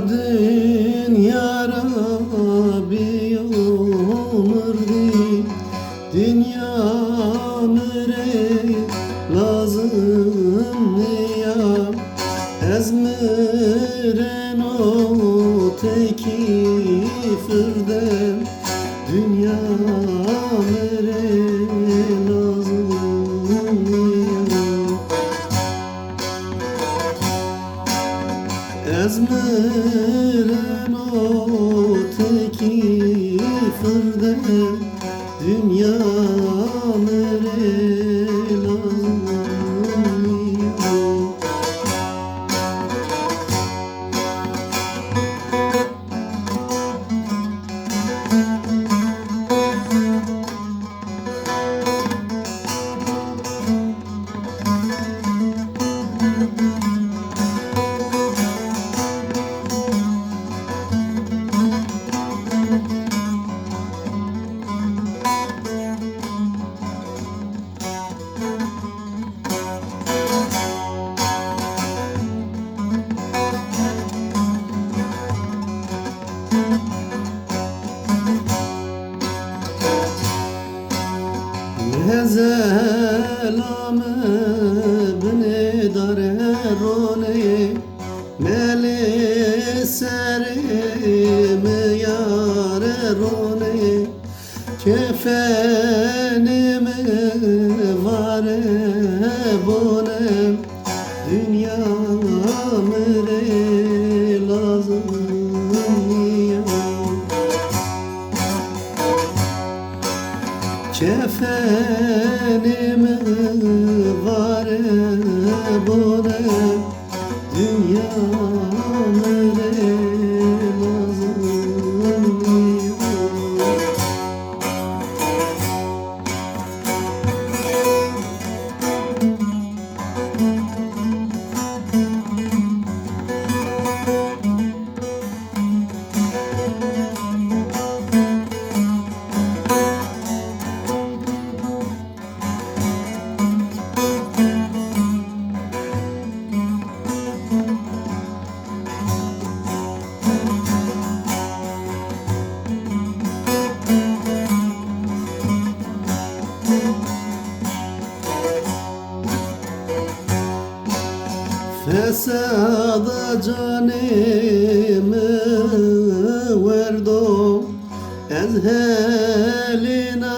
dünya Rabbi ömrü dünya müre lazım ya ezmiren o tekifirden dünya müre lazım ya ezmiren o tekifirden dünya müre lazım ya Hezelame bine dare rone mele sere me yare rone kefenime vare bonem dünya mere lazım ya kefenime vare bonem dünya mere lazım ya Fesada canımı verdim ez heline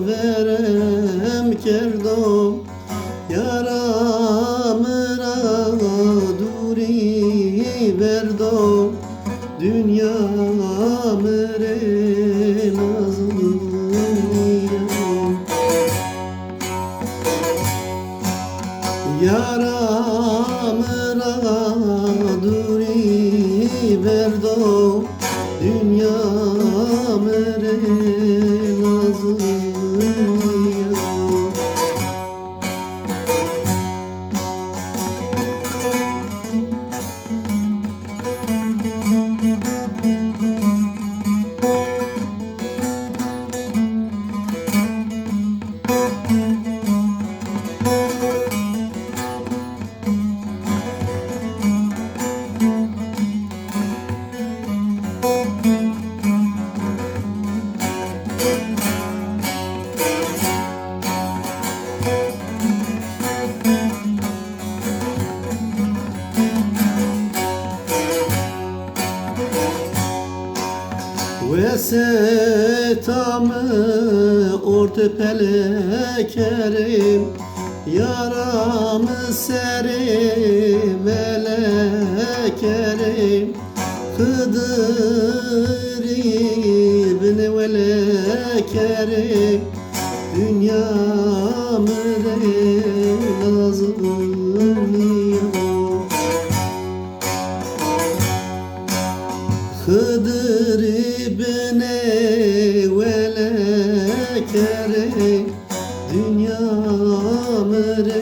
verem kerdim yaramıra duri verdim dünya mere lazım yaramıra duri verdim dünya mere lazım ya ve setamı orta pelekerim yaramı serim melekerim Kıdır ibni velekerim dünya mere lazım ya Kıdır ibni velekerim dünya mere